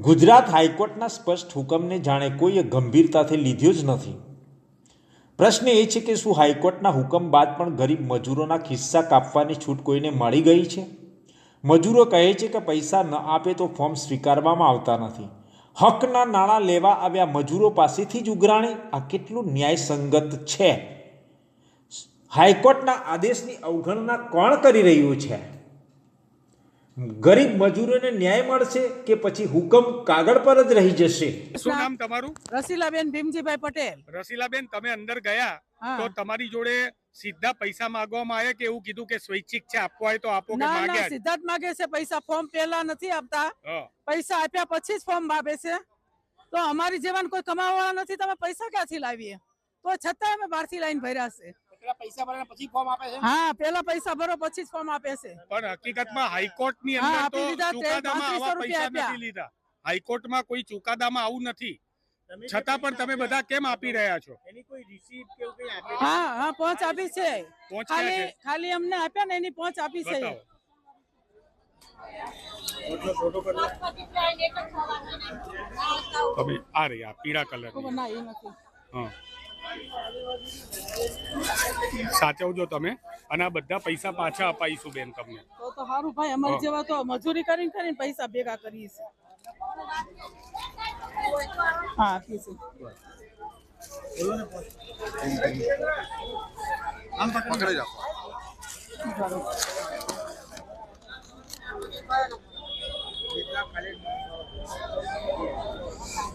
ગુજરાત હાઈકોર્ટના સ્પષ્ટ હુકમને જાણે કોઈએ ગંભીરતાથી લીધો જ નથી। પ્રશ્ન એ છે કે શું હાઈકોર્ટના હુકમ બાદ પણ ગરીબ મજૂરોના ખિસ્સા કાપવાની છૂટ કોઈને મળી ગઈ છે? મજૂરો કહે છે કે પૈસા ન આપે તો ફોર્મ સ્વીકારવામાં આવતા નથી। હકના નાણાં લેવા આવ્યા મજૂરો પાસેથી જ ઉઘરાણી, આ કેટલું ન્યાયસંગત છે? હાઈકોર્ટના આદેશની અવગણના કોણ કરી રહ્યું છે? ગરીબ મજૂરોને ન્યાય મળશે કે પછી હુકમ કાગળ પર જ રહી જશે? શું નામ તમારું? રસીલાબેન ભીમજીભાઈ પટેલ। રસીલાબેન, તમે અંદર ગયા તો તમારી જોડે સીધા પૈસા માંગવામાં આવ્યા કે એવું કીધું કે સ્વૈચ્છિક છે, આપવા હોય તો આપો કે માંગ્યા? ના, સીધા જ માંગે છે પૈસા। ફોર્મ પહેલા નથી આપતા, પૈસા આપ્યા પછી જ ફોર્મ આપે છે। તો અમારી જેવાને કોઈ કમાવાવાળા નથી, તમે પૈસા ક્યાંથી લાવીએ? તો છતાં અમે બહારથી લાઈન ભર્યા છે। પૈસા ભર્યા પછી ફોર્મ આપે છે? હા, પહેલા પૈસા ભરો પછી જ ફોર્મ આપે છે। પણ હકીકતમાં હાઈકોર્ટની અંદર તો ચુકાદામાં આવા પૈસા નથી લીધા। હાઈકોર્ટમાં કોઈ ચુકાદામાં આવું નથી, છતાં પણ તમે બધા કેમ આપી રહ્યા છો? એની કોઈ રિસીપ્ટ કે એવું કંઈ આપી? હા, પહોંચ આપી છે। ખાલી અમને આપ્યા ને એની પહોંચ આપી છે। તમે આ રહી આ પીળા કલર ના, એ નથી। હા, સાચવજો તમે, અને આ બધા પૈસા પાછા અપાઈશું બેન તમને। તો સારું ભાઈ, અમારી જેવા તો મજૂરી કરીને પૈસા ભેગા કરીએ છીએ। હા, આપીએ છીએ।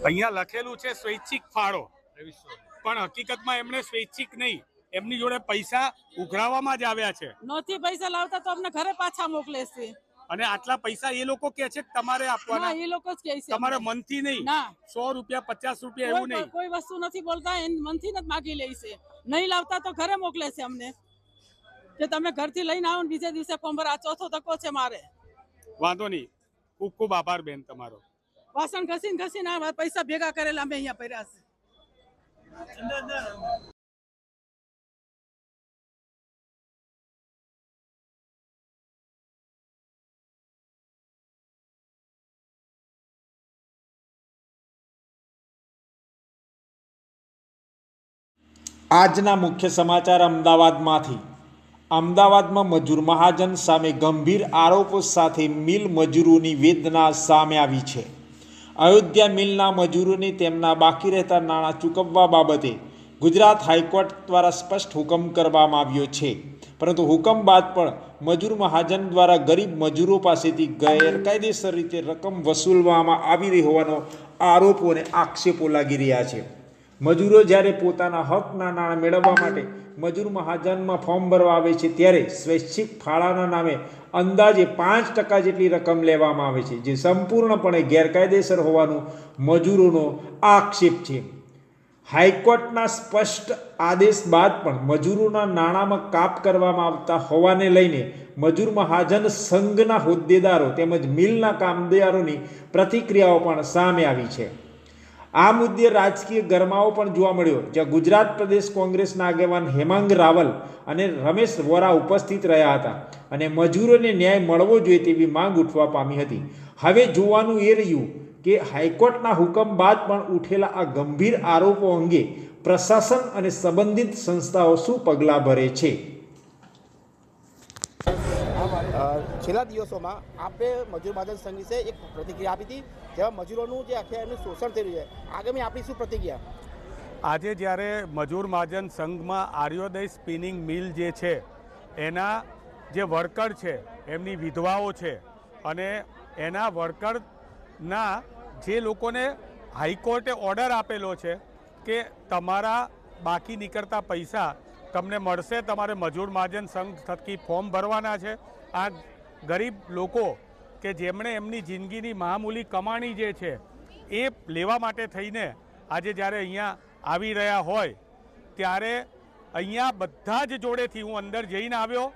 અહીંયા લખેલું છે સ્વૈચ્છિક ફાળો, પણ હકીકતમાં એમણે સ્વૈચ્છિક નહીં, એમની જોડે પૈસા ઉઘરાવવામાં જ આવ્યા છે। નથી પૈસા લાવતા તો અમને ઘરે પાછા મોકલે છે। અને આટલા પૈસા એ લોકો કે છે કે તમારે આપવાના? એ લોકો જ કહે છે, તમારે મનથી નહીં? ના, 100 રૂપિયા 50 રૂપિયા એવું નહીં, કોઈ વસ્તુ નથી બોલતા, મનથી જ માગી લે છે। નહીં લાવતા તો ઘરે મોકલે છે અમને, કે તમે ઘરથી લઈને આવો ને બીજે દિવસે ફોર્મ ભર। આ ચોથો ધક્કો છે મારે। વાંધો નહીં, ખૂબ ખૂબ આભાર બેન તમારો। વાસણ ઘસીને આ પૈસા ભેગા કરેલા અમે અહીંયા ભર્યા છે। આજના મુખ્ય સમાચાર અમદાવાદમાંથી। અમદાવાદમાં મજૂર મહાજન સામે ગંભીર આરોપો સાથે મિલ મજૂરોની વેદના સામે આવી છે। અયોધ્યા મિલના મજૂરોને તેમના બાકી રહેતા નાણાં ચૂકવવા બાબતે ગુજરાત હાઈકોર્ટ દ્વારા સ્પષ્ટ હુકમ કરવામાં આવ્યો છે, પરંતુ હુકમ બાદ પણ મજૂર મહાજન દ્વારા ગરીબ મજૂરો પાસેથી ગેરકાયદેસર રીતે રકમ વસૂલવામાં આવી રહી હોવાનો આરોપો અને આક્ષેપો લાગી રહ્યા છે। મજૂરો જ્યારે પોતાના હકના નાણાં મેળવવા માટે મજૂર મહાજનમાં ફોર્મ ભરવા આવે છે, ત્યારે સ્વૈચ્છિક ફાળાના નામે અંદાજે 5% જેટલી રકમ લેવામાં આવે છે, જે સંપૂર્ણપણે ગેરકાયદેસર હોવાનો મજૂરોનો આક્ષેપ છે। હાઈકોર્ટના સ્પષ્ટ આદેશ બાદ પણ મજૂરોના નાણાંમાં કાપ કરવામાં આવતા હોવાને લઈને મજૂર મહાજન સંઘના હોદ્દેદારો તેમજ મિલના કામદારોની પ્રતિક્રિયાઓ પણ સામે આવી છે। આ મુદ્દે રાજકીય ગરમાવો પણ જોવા મળ્યો, જ્યાં ગુજરાત પ્રદેશ કોંગ્રેસના આગેવાન હેમાંગ રાવલ અને રમેશ વોરા ઉપસ્થિત રહ્યા હતા અને મજૂરોને ન્યાય મળવો જોઈએ તેવી માંગ ઉઠવા પામી હતી। હવે જોવાનું એ રહ્યું કે હાઈકોર્ટના હુકમ બાદ પણ ઉઠેલા આ ગંભીર આરોપો અંગે પ્રશાસન અને સંબંધિત સંસ્થાઓ શું પગલાં ભરે છે। છેલ્લા દિવસોમાં આપણે મજૂર મહાજન સંઘ વિશે એક પ્રતિક્રિયા આપી હતી, જેમાં મજૂરોનું જે આખે એમનું શોષણ થઈ રહ્યું છે। આગામી આપણી શું પ્રતિક્રિયા? આજે જ્યારે મજૂર મહાજન સંઘમાં આર્યોદય સ્પિનિંગ મિલ જે છે એના જે વર્કર છે, એમની વિધવાઓ છે, અને એના વર્કરના જે લોકોને હાઈકોર્ટે ઓર્ડર આપેલો છે કે તમારા બાકી નીકળતા પૈસા તમને મળશે, તમારે મજૂર મહાજન સંઘ થકી ફોર્મ ભરવાના છે। આ ગરીબ લોકો કે જેમણે એમની જિંદગીની મામૂલી કમાણી જે છે એ લેવા માટે થઈને આજે જ્યારે અહીંયા આવી રહ્યા હોય, ત્યારે અહીંયા બધા જ જોડેથી હું અંદર જઈને આવ્યો,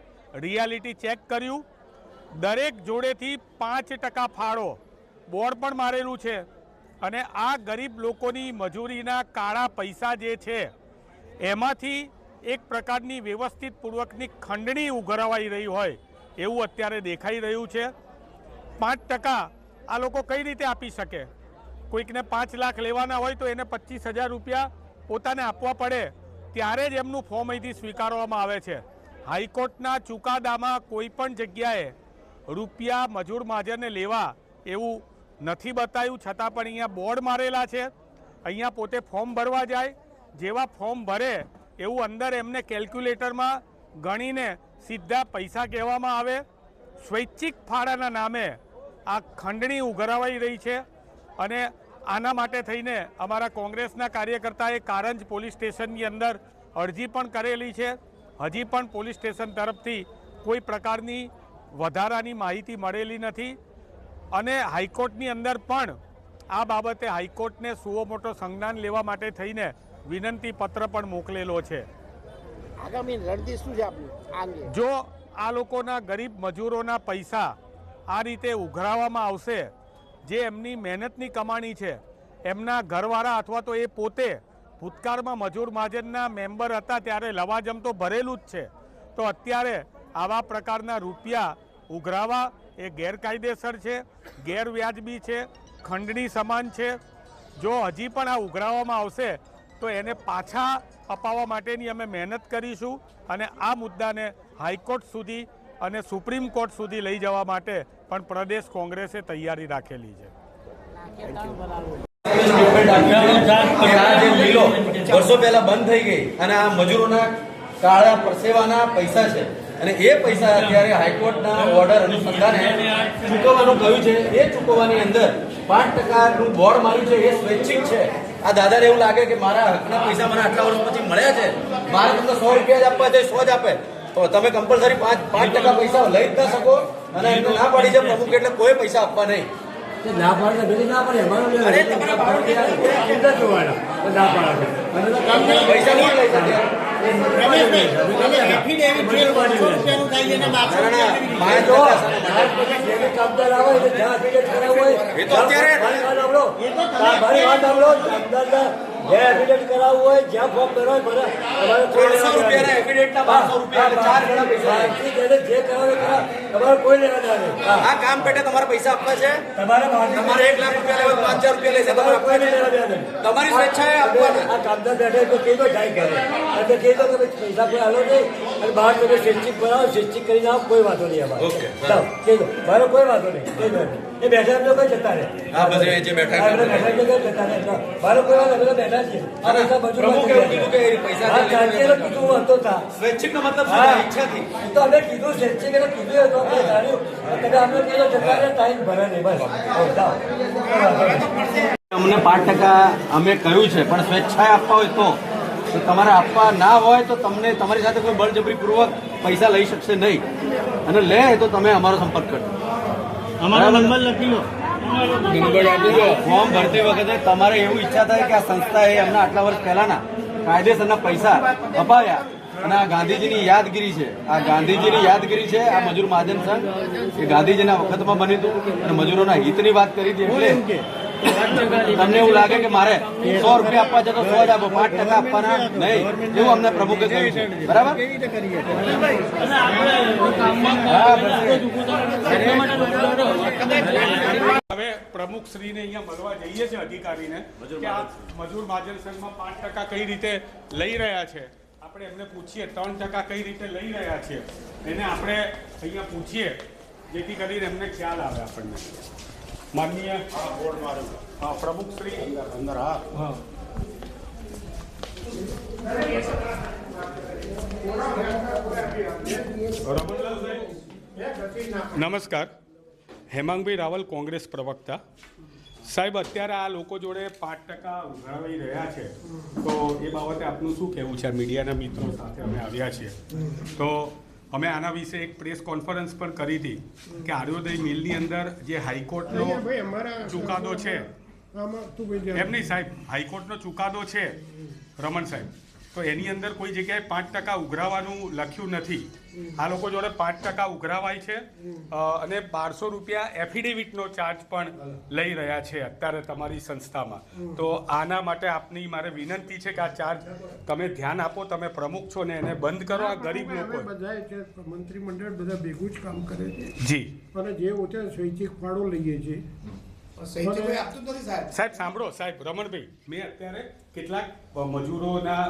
રિયાલિટી ચેક કર્યું, દરેક જોડેથી 5% ફાળો બોર્ડ પણ મારેલું છે। અને આ ગરીબ લોકોની મજૂરીના કાળા પૈસા જે છે એમાંથી એક પ્રકારની વ્યવસ્થિત પૂર્વકની ખંડણી ઉઘરાવાઈ રહી હોય એવું અત્યારે દેખાઈ રહ્યું છે। 5% આ લોકો કઈ રીતે આપી શકે? કોઈકને 5 લાખ લેવાના હોય તો એને 25,000 રૂપિયા પોતાને આપવા પડે ત્યારે જ એમનું ફોર્મ અહીંથી સ્વીકારવામાં આવે છે. હાઈકોર્ટના ચુકાદામાં કોઈ પણ જગ્યાએ રૂપિયા મજૂર મહાજનને લેવા એવું નથી બતાવ્યું, છતાં પણ અહીંયા બોર્ડ મારેલા છે. અહીંયા પોતે ફોર્મ ભરવા જાય, જેવા ફોર્મ ભરે એવું અંદર એમને કેલ્ક્યુલેટરમાં ગણીને સીધા પૈસા કહેવામાં આવે. સ્વૈચ્છિક ફાળાના નામે આ ખંડણી ઉઘરાવાઈ રહી છે અને આના માટે થઈને અમારા કોંગ્રેસના કાર્યકર્તાએ કારંજ પોલીસ સ્ટેશનની અંદર અરજી પણ કરેલી છે. હજી પણ પોલીસ સ્ટેશન તરફથી કોઈ પ્રકારની વધારાની માહિતી મળેલી નથી અને હાઈકોર્ટની અંદર પણ આ બાબતે હાઈકોર્ટને સુઓ મોટો સંજ્ઞાન લેવા માટે થઈને વિનંતી પત્ર પણ મોકલેલો છે. આગામી રણનીતિ શું છે આપની આ અંગે? જો આ લોકોના ગરીબ મજૂરોના પૈસા આ રીતે ઉઘરાવવામાં આવશે, જે એમની મહેનતની કમાણી છે, એમના ઘરવાળા અથવા તો એ પોતે ભૂતકાળમાં મજૂર મહાજનના મેમ્બર હતા ત્યારે લવાજમ તો ભરેલું જ છે, તો અત્યારે આવા પ્રકારના રૂપિયા ઉઘરાવા એ ગેરકાયદેસર છે, ગેરવ્યાજબી છે, ખંડણી સમાન છે. જો હજી પણ આ ઉઘરાવવામાં આવશે તો એને પાછા અપાવવા માટેની અમે મહેનત કરીશું અને આ મુદ્દાને હાઈકોર્ટ સુધી અને સુપ્રીમ કોર્ટ સુધી લઈ જવા માટે પણ પ્રદેશ કોંગ્રેસે તૈયારી રાખેલી છે. વર્ષો પહેલા બંધ થઈ ગઈ અને આ મજૂરોના કાળા પરસેવાના પૈસા છે અને એ પૈસા અત્યારે હાઈકોર્ટના ઓર્ડર અનુસંધાને ચૂકવવાનું કહ્યું છે. એ ચૂકવવાની અંદર 5%નું બોર્ડ માર્યું છે, એ સ્વૈચ્છિક છે. આ દાદાને એવું લાગે કે મારા હકના પૈસા મને આટલા વર્ષ પછી મળ્યા છે, મારે તમને 100 રૂપિયા જ આપવા છે, 100 જ આપે તો તમે કમ્પલસરી 5% પૈસા લઈ જ ના શકો અને એમને ના પાડી છે પ્રમુખ એટલે કોઈ પૈસા આપવા નહીં. ના પાડે ના પડે પૈસા નહીં લઈ શકે. કરાવવું હોય જ્યાં ફોર્મ ભરવા જે તમારે કોઈ લેવા આ કામ પેટે તમારે પૈસા આપવા છે, તમારે 1 લાખ રૂપિયા લેવા 5,000 રૂપિયા લેશે, તમારે કોઈ લેવા દેવા તમારી સ્વેચ્છાએ આપવાના. આ કામદાર બેઠે તો કીધો જાય કરે અને કીધો કે પૈસા કોઈ હાલો નહીં અને બહાર તમે સ્વૈચ્છિક બનાવો, સ્વૈચ્છિક કરીને આવો, કોઈ વાંધો નહીં અમારે. કીધો મારો કોઈ વાંધો નહીં, એ બેઠા એમ કોઈ જતા રહે. હા બસ એ જે બેઠા જતા રહે મારો કોઈ વાંધો અમે બેઠા છીએ. પ્રમુખ એવું કીધું કે પૈસા કીધું હતો સ્વૈચ્છિક નો મતલબ ઈચ્છાથી તો અમે કીધું સ્વૈચ્છિક એટલે કીધું હતું અમે જાણ્યું એટલે અમે કીધું જતા રહે ટાઈમ ભરે નહીં બસ. અમને 5% અમે કહ્યું છે પણ સ્વેચ્છાએ આપવા હોય તો તમારે આપવા ના હોય તો તમને તમારી સાથે કોઈ બળજબરીપૂર્વક પૈસા લઈ શકશે નહીં અને લે તો તમે અમારો સંપર્ક કરજો. અમારો નંબર લખી લો. ફોર્મ ભરતી વખતે તમારે એવું ઈચ્છા થાય કે આ સંસ્થાએ એમના આટલા વર્ષ પહેલાના કાયદેસરના પૈસા અપાવ્યા અને આ ગાંધીજીની યાદગીરી છે, આ ગાંધીજીની યાદગીરી છે. આ મજૂર મહાજન સંઘ એ ગાંધીજીના વખતમાં બન્યું હતું અને મજૂરોના હિતની વાત કરી હતી. એટલે તમને એવું લાગે કે મારે 100 રૂપિયા આપવા છે તો 100 જ આપો, 5% આપવાના નહીં, એવું અમને પ્રમુખે કહ્યું છે. બરાબર. હવે પ્રમુખ શ્રીને અહીંયા મળવા જઈએ છીએ અધિકારીને કે આ મજૂર મહાજન સંઘમાં 5% કઈ રીતે લઈ રહ્યા છે. આપણે એમને પૂછીએ 3% કઈ રીતે લઈ રહ્યા છે એને આપણે અહીંયા પૂછીએ જેથી કરીને એમને ખ્યાલ આવે આપણને. માનનીય બોર્ડ મારું હા પ્રમુખ શ્રી અંદર હા નમસ્કાર. હેમાંગભાઈ રાવલ, કોંગ્રેસ પ્રવક્તા. સાહેબ, અત્યારે આ લોકો જોડે 5% ઉઘરાવી રહ્યા છે તો એ બાબતે આપનું શું કહેવું છે? મીડિયાના મિત્રો સાથે અમે આવ્યા છીએ તો અમે આના વિશે એક પ્રેસ કોન્ફરન્સ પણ કરી હતી કે આર્યોદય મિલની અંદર જે હાઈકોર્ટનો ચુકાદો છે એમની સાહેબ હાઈકોર્ટનો ચુકાદો છે રમણ સાહેબ, તો એની અંદર કોઈ જગ્યાએ 5% ઉઘરાવાનું લખ્યું નથી. આ લોકો જોડે 5% ઉઘરાવાય છે અને 1200 રૂપિયા એફિડેવિટનો ચાર્જ પણ લઈ રહ્યા છે અત્યારે તમારી સંસ્થામાં. તો આના માટે આપની મારે વિનંતી છે કે આ ચાર્જ તમે ધ્યાન આપો, તમે પ્રમુખ છો ને એને બંધ કરો. આ ગરીબ લોકો બધા છે મંત્રીમંડળ બધા ભેગું જ કામ કરે છે જી અને જે હોતે સ્વૈચ્છિક ફાળો લઈએ છીએ સ્વૈચ્છિક કોઈ આપતું જ નથી સાહેબ. સાહેબ સાંભળો સાહેબ રમણભાઈ, મેં અત્યારે કેટલાક મજૂરોના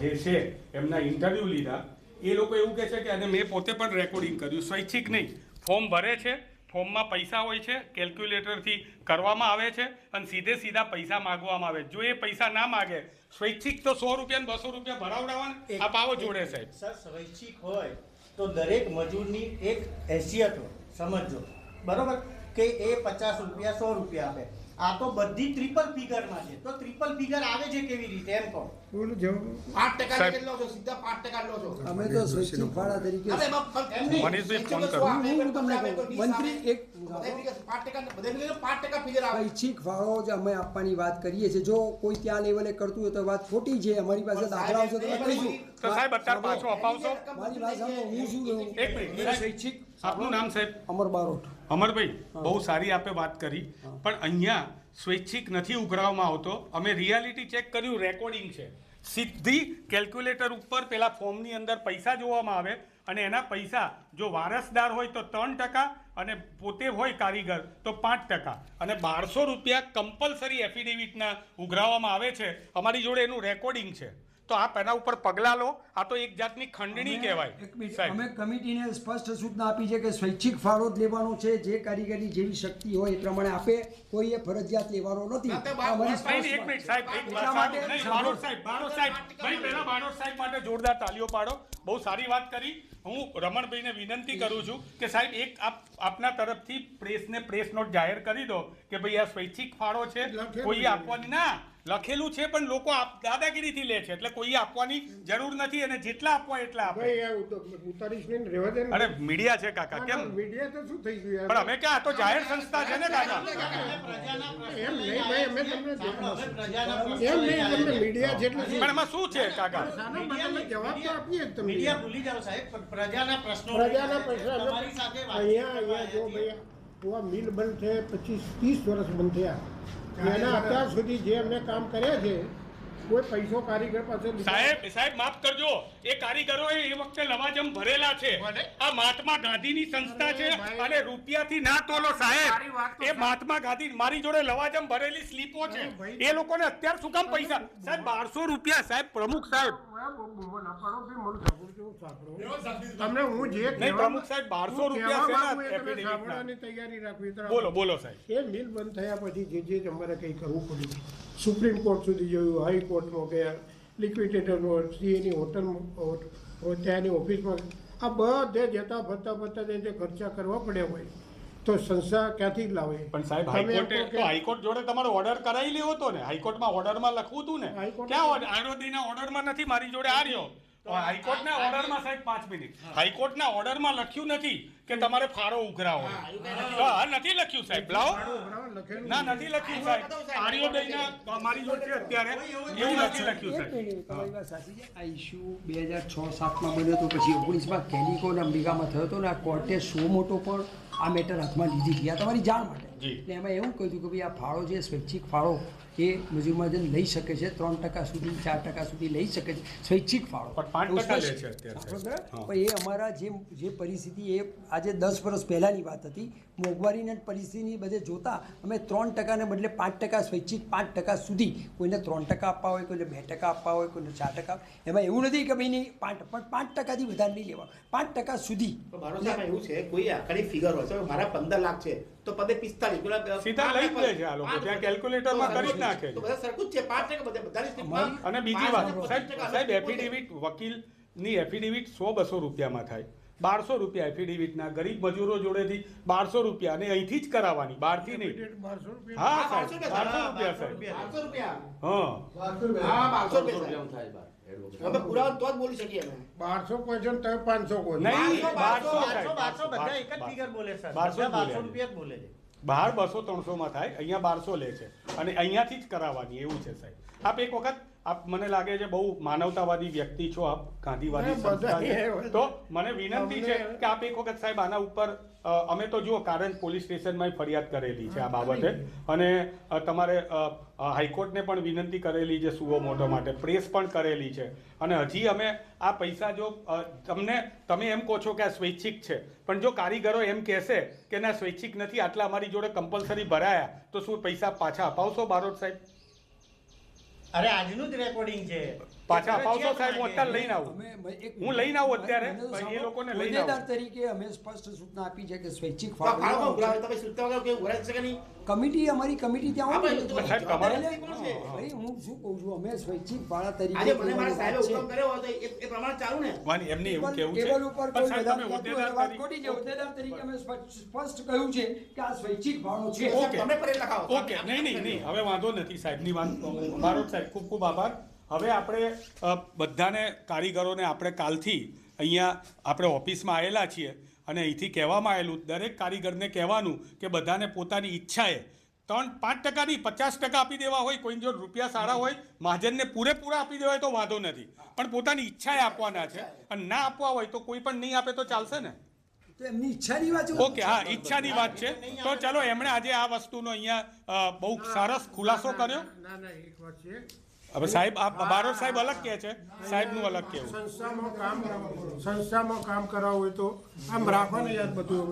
જે છે એમના ઇન્ટરવ્યૂ લીધા. એ લોકો એવું કહે છે કે અને મેં પોતે પણ રેકોર્ડિંગ કર્યું, સ્વૈચ્છિક નહીં, ફોર્મ ભરે છે, ફોર્મમાં પૈસા હોય છે, કેલ્ક્યુલેટરથી કરવામાં આવે છે અને સીધા પૈસા માગવામાં આવે. જો એ પૈસા ના માગે, સ્વૈચ્છિક તો 100 રૂપિયા ને 200 રૂપિયા ભરાવડાવવાના. આ પાવો જોડે સાહેબ. સર સ્વૈચ્છિક હોય તો દરેક મજૂરની એક હેસિયત હોય, સમજો બરોબર, કે એ 50 રૂપિયા 100 રૂપિયા આપે. આ તો બધી ટ્રિપલ ફિગરમાં છે, તો ટ્રિપલ ફિગર આવે છે કેવી રીતે એમ કહો? 5% કેટલો છો? સીધા 5% લો છો. અમે તો સ્વૈચ્છિક ફાળા તરીકે અરે એમાં મનીષભાઈ ફોન કરો. હું તમને કહું, મંત્રી એક 5% બધે 5% ફિગર આવે. સ્વૈચ્છિક ફાળો જ અમે આપવાની વાત કરીએ છીએ. જો કોઈ ત્યાં લેવલે કરતું હોય તો વાત ખોટી છે. અમારી પાસે દાખલાઓ છે, તમે કહીશું. તો સાહેબ અત્યારે પાછો અપાવશો. મારી વાત સાંભળો, હું શું કહું? એક મિનિટ સાહેબ. સ્વૈચ્છિક આપનું નામ સાહેબ? અમર બારોટ. અમરભાઈ, બહુ સારી આપે વાત કરી, પણ અહીંયા સ્વૈચ્છિક નથી ઉઘરાવવામાં આવતો. અમે રિયાલિટી ચેક કર્યું, રેકોર્ડિંગ છે. સીધી કેલ્ક્યુલેટર ઉપર પેલા ફોર્મની અંદર પૈસા જોવામાં આવે અને એના પૈસા જો વારસદાર હોય તો 3% અને પોતે હોય કારીગર તો 5% અને 1200 રૂપિયા કમ્પલસરી એફિડેવિટના ઉઘરાવવામાં આવે છે. અમારી જોડે એનું રેકોર્ડિંગ છે. તો આપ એના ઉપર પગલાં લો. આ તો એક જાતની ખંડણી કહેવાય. એક મિનિટ, અમે કમિટીને સ્પષ્ટ સૂચના આપી છે કે સ્વૈચ્છિક ફાળો જ લેવાનો છે. જે કારીગરની જેવી શક્તિ હોય એ પ્રમાણે આપે, કોઈએ ફરજિયાત લેવાનો નથી. એક મિનિટ સાહેબ, એક વાત સાંભળો. નહીં, બારોટ સાહેબ, ભાઈ પહેલા બારોટ સાહેબ માટે જોરદાર તાલીઓ પાડો. બહુ સારી વાત કરી. હું રમણભાઈને વિનંતી કરું છું કે સાહેબ એક આપના તરફથી પ્રેસને પ્રેસ નોટ જાહેર કરી દો કે ભાઈ આ સ્વૈચ્છિક ફાળો છે, કોઈએ આપવાની ના. લખેલું છે પણ લોકો દાદાગીરીથી લે છે, એટલે કોઈ આપવાની જરૂર નથી અને જેટલા આપવા એટલા આપે. અરે મીડિયા છે કાકા, કેમ મીડિયા તો શું થઈ ગયું? પણ અમે ક્યાં, તો જાહેર સંસ્થા છે ને કાકા. મીડિયા જેટલું પણ એમાં શું છે કાકા? જવાબ તો આપીએ જ તમને. મીડિયા ભૂલી જાઓ સાહેબ, પ્રજાના પ્રશ્નો તમારી સાથે વાત અહીંયા જો ભાઈ આ મિલ બંધ થયે 25-30 વર્ષ બંધ થયા. એના અત્યાર સુધી જે અમને કામ કર્યા છે, કોઈ પૈસો કારીગર પાસે સાહેબ માફ કરજો, એ કારીગરોએ એ વખતે લવાજમ ભરેલા છે. આ મહાત્મા ગાંધીની સંસ્થા છે અને રૂપિયાથી ના તોલો સાહેબ. એ મહાત્મા ગાંધી, મારી જોડે લવાજમ ભરેલી સ્લીપો છે. એ લોકોને અત્યાર શું કામ પૈસા? સાહેબ 1200 રૂપિયા સાહેબ, પ્રમુખ સાહેબ. તમને હું જે નહીં પ્રમુખ સાહેબ, 1200 રૂપિયા સાંભળવાની તૈયારી રાખવી. બોલો સાહેબ. એ મિલ બંધ થયા પછી જે અમારે કંઈ કરવું પડ્યું, સુપ્રીમ કોર્ટ સુધી જોયું, હાઈકોર્ટમાં ગયા, લિક્વિડેટરમાં, સીએની હોટલમાં, ત્યાંની ઓફિસમાં, આ બધે જતા ભરતા જે ખર્ચા કરવા પડ્યા હોય તો સંસ્થા ક્યાંથી લાવે? પણ સાહેબ હાઈકોર્ટ જોડે તમારો ઓર્ડર કરાવી લેવો હતો ને. હાઈકોર્ટમાં ઓર્ડરમાં લખવું હતું ને. ક્યાં આરોદીના ઓર્ડરમાં નથી, મારી જોડે આ રહ્યો. હાઈકોર્ટના ઓર્ડરમાં સાહેબ 5 મિનિટ, હાઈકોર્ટના ઓર્ડરમાં લખ્યું નથી કે તમારે ફાળો ઉઘરાવો. હા નથી લખ્યું સાહેબ, લાવો. ના નથી લખ્યું સાહેબ. આર્યોદયના મારી જોડે છે અત્યારે, એવું નથી લખ્યું સાહેબ. તમારી વાત સાચી છે. આ ઇસ્યુ 2006-07માં બન્યો હતો, પછી 19માં કેલિકો અને અંબિકામાં થયો હતો ને આ કોર્ટે મોટો પણ આ મેટર હાથમાં લીધી હતી. આ તમારી જાણ માટે. એટલે એમાં એવું કહ્યું હતું કે ભાઈ આ ફાળો જે સ્વૈચ્છિક ફાળો એ મજૂર મહાજન લઈ શકે છે, 3% સુધી 4% સુધી લઈ શકે છે સ્વૈચ્છિક ફાળો. પણ 5% લે છે અત્યારે. પણ એ અમારા જે પરિસ્થિતિ એ આજે 10 વર્ષ પહેલાંની વાત હતી. મોંઘવારીની પરિસ્થિતિની બધે જોતા અમે 3% ને બદલે 5% સ્વૈચ્છિક 5% સુધી, કોઈને 3% આપવા હોય, કોઈને 2% આપવા હોય, કોઈને 4%. એમાં એવું નથી કે ભાઈ નહીં 5%થી વધારે નહીં લેવા, 5% સુધી. એવું છે કોઈ આખરી ફિગર હોય છે, મારા 15 લાખ છે તો પદે 45 સીધા લઈ જ લે છે આ લોકો. ત્યાં કેલ્ક્યુલેટરમાં કરી જ નાખે તો બધા સરખું જ છે. 5% બધાની સ્લીપમાં. અને બીજી વાત સાહેબ, એફિડેવિટ વકીલની એફિડેવિટ 100-200 રૂપિયામાં થાય. 1200 રૂપિયા એફિડેવિટના, ગરીબ મજૂરો જોડેથી 1200 રૂપિયા અને અહીંથી જ કરાવવાની, બહારથી નહીં. હા સાહેબ 1200 રૂપિયા સાહેબ. 1200 રૂપિયા. હા 1200 રૂપિયા. અમે પુરાવા તો જ બોલી શકીએ અમે. 1200 કહો છો તમે 500 કહો છો. નહીં 1200 બધા એક જ ફિગર બોલે સર. 1200 રૂપિયા જ બોલે છે. બહાર 200-300 માં થાય, અહીંયા 1200 લે છે અને અહીંયાથી જ કરાવવાની, એવું છે સાહેબ. આપ એક વખત આપ મને લાગે છે બહુ માનવતાવાદી વ્યક્તિ છો, આપ ગાંધીવાદી સંસ્થા છે. તો મને વિનંતી છે કે આપ એક વખત સાહેબ આના ઉપર અમે તો જુઓ કારંજ પોલીસ સ્ટેશનમાં ફરિયાદ કરેલી છે આ બાબતે, અને તમારે હાઈકોર્ટને પણ વિનંતી કરેલી છે સુઓ મોટો માટે, પ્રેસ પણ કરેલી છે, અને હજી અમે આ પૈસા જો તમે એમ કહો છો કે આ સ્વૈચ્છિક છે, પણ જો કારીગરો એમ કહેશે કે ના સ્વૈચ્છિક નથી, આટલા અમારી જોડે કમ્પલસરી ભરાયા, તો શું પૈસા પાછા અપાવશો બારોટ સાહેબ? અરે આજનું જ રેકોર્ડિંગ છે, પાછા અપાવશો સાહેબ? હું અત્યારે લઈને આવું, હું લઈને આવું અત્યારે, એ લોકોને લઈને આવું. તરીકે અમે સ્પષ્ટ સૂચના આપી છે કે સ્વૈચ્છિક કમિટી, અમારી કમિટી ત્યાં હું શું કહું છું, અમે સ્વૈચ્છિક ભાડા તરીકે એમને એવું કેવું છે ટેબલ ઉપર કોઈ વાત ખોટી છે. હોદ્દેદાર તરીકે અમે સ્પષ્ટ કહ્યું છે કે આ સ્વૈચ્છિક ભાડો છે. ઓકે, નહીં, હવે વાંધો નથી સાહેબની વાત. બારોટ સાહેબ ખૂબ ખૂબ આભાર. હવે આપણે બધાને કારીગરોને આપણે કાલથી અહીંયા આપણે ઓફિસમાં આવેલા છીએ, અને અહીંથી કહેવામાં આવેલું દરેક કારીગરને કહેવાનું કે બધાને પોતાની ઈચ્છાએ 3-5% નહીં 50% આપી દેવા હોય, કોઈને જો રૂપિયા સારા હોય મહાજનને પૂરેપૂરા આપી દેવા હોય તો વાંધો નથી, પણ પોતાની ઈચ્છાએ આપવાના છે, અને ના આપવા હોય તો કોઈ પણ નહીં આપે તો ચાલશે ને? એમની ઈચ્છાની વાત. ઓકે, હા, ઈચ્છાની વાત છે. તો ચલો, એમણે આજે આ વસ્તુનો અહીંયા બહુ સરસ ખુલાસો કર્યો. એક વાત છે, હવે સાહેબ બારોટ સાહેબ અલગ કહે છે, સાહેબનું અલગ કહેવું. સંસ્થામાં કામ કરાવવું હોય તો આમ રાખવાનું યાદ બધું.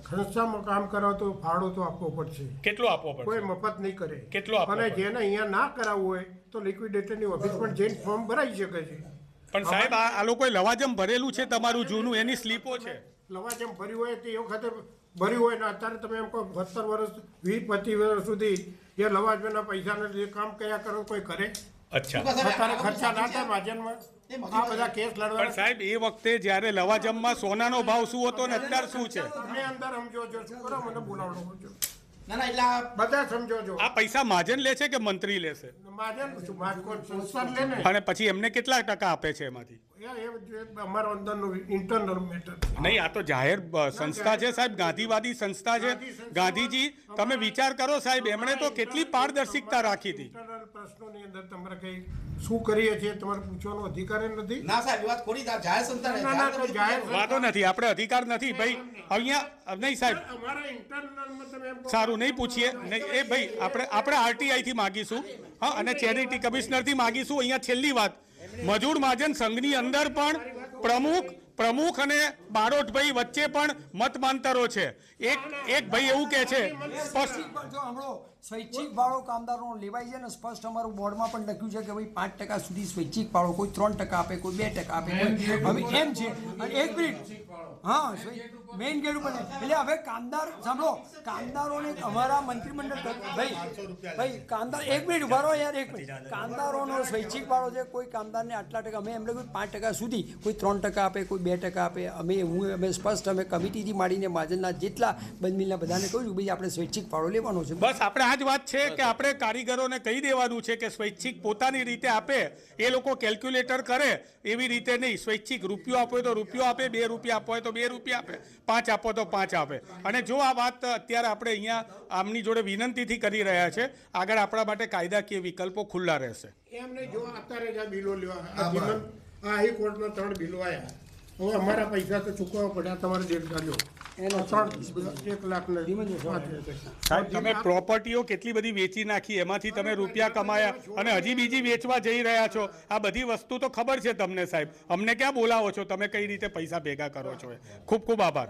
સંસ્થામાં કામ કરાવો તો ભાડો તો આપવો પડશે. કેટલો આપવો પડશે? કોઈ મફત નહીં કરે. કેટલો આપવો? અને જેને અહીંયા ના કરાવવું હોય તો લિક્વિડેટરની ઓફિસ પણ જઈને ફોર્મ ભરાઈ શકે છે. પણ સાહેબ આ લોકોએ લવાજમ ભરેલું છે તમારું જૂનું, એની સ્લીપો છે. લવાજમ ભર્યું હોય તે વખતે ભર્યું હોય ને અત્યારે તમે એમ કહો 17 વર્ષ 20-25 વર્ષ સુધી એ લવાજમના પૈસાને લીધે કામ કર્યા કરો, કોઈ કરે? અચ્છા, અત્યારે ખર્ચા ના થાય મહાજનમાં આ બધા કેસ લડવા. પણ સાહેબ એ વખતે જ્યારે લવાજમમાં સોનાનો ભાવ શું હતો ને અત્યારે શું છે? તમે અંદર સમજો છો, શું કરો મને બોલાવડો છો? ના એટલે બધા સમજો છો. આ પૈસા મહાજન લે છે કે મંત્રી લેશે? મહાજન સંસ્થા લે ને. અને પછી એમને કેટલા ટકા આપે છે એમાંથી? અમારો અંદરનું ઇન્ટરનલ મેટર. નહીં, આ તો જાહેર સંસ્થા છે સાહેબ, ગાંધીવાદી સંસ્થા છે. ગાંધીજી, તમે વિચાર કરો સાહેબ, એમણે તો કેટલી પારદર્શિકતા રાખી હતી. ઇન્ટરનલ પ્રશ્નોની અંદર તમારે કઈ શું કરીએ છીએ તમારે પૂછવાનો અધિકાર નથી. ના સાહેબ, વાત ખોટી. જાહેર સંસ્થા જાહેર વાતો નથી, આપણે અધિકાર નથી ભાઈ અહીંયા. નહીં સાહેબ, અમારા ઇન્ટરનલમાં તમે સારું નહીં પૂછીએ. નહીં એ ભાઈ, આપણે આરટીઆઈ થી માગીશું, હા, અને ચેરિટી કમિશનર થી માગીશું. અહીંયા છેલ્લી વાત, મજૂર મહાજન સંઘની અંદર પણ પ્રમુખ અને બારોટભાઈ વચ્ચે પણ મતમાંતરો છે. એક ભાઈ એવું કહે છે સ્વૈચ્છિક ભાડો કામદારોનો લેવાય છે ને સ્પષ્ટ અમારું બોર્ડમાં પણ લખ્યું છે કે ભાઈ 5% સુધી સ્વૈચ્છિક ભાડો, કોઈ 3% આપે, કોઈ 2% આપે, હવે એમ છે. અને એક મિનિટ, હા, મેઇન ગેટ ઉપર એટલે હવે કામદાર સાંભળો, કામદારોને અમારા મંત્રીમંડળ ભાઈ કામદાર એક મિનિટ ઉભા રહો યાર, એક મિનિટ. કામદારોનો સ્વૈચ્છિક ભાડો છે, કોઈ કામદારને આટલા ટકા, અમે એમ લખ્યું 5% સુધી, કોઈ 3% આપે, કોઈ 2% આપે. અમે સ્પષ્ટ અમે કમિટીથી માંડીને મહાજનના જેટલા બંધમિલના બધાને કહ્યું ભાઈ આપણે સ્વૈચ્છિક ભાડો લેવાનો છે. બસ આપણે આ જ વાત છે કે આપણે કારીગરોને કહી દેવાનું છે કે સ્વૈચ્છિક પોતાની રીતે આપે, એ લોકો કેલ્ક્યુલેટર કરે એવી રીતે નહીં. સ્વૈચ્છિક રૂપિયો આપો તો રૂપિયો આપે, 2 રૂપિયા આપો હોય તો 2 રૂપિયા આપે, 5 આપો તો 5 આપે. અને જો આ વાત અત્યારે આપણે અહીંયા આમની જોડે વિનંતીથી કરી રહ્યા છે, આગળ આપણા માટે કાયદાકીય વિકલ્પો ખુલ્લા રહેશે. એમ નહીં, જો અત્યારે જ આ બિલો લેવા આ હાઈકોર્ટના 3 બિલો આવ્યા, હવે અમારા પૈસા તો ચૂકવવા પડ્યા, તમારે જેલ કર્યો તમે પ્રોપર્ટીઓ કેટલી બધી વેચી નાખી, એમાંથી તમે રૂપિયા કમાયા અને હજી બીજી વેચવા જઈ રહ્યા છો. આ બધી વસ્તુ તો ખબર છે તમને સાહેબ, અમને ક્યાં બોલાવો છો, તમે કઈ રીતે પૈસા ભેગા કરો છો. ખૂબ ખૂબ આભાર.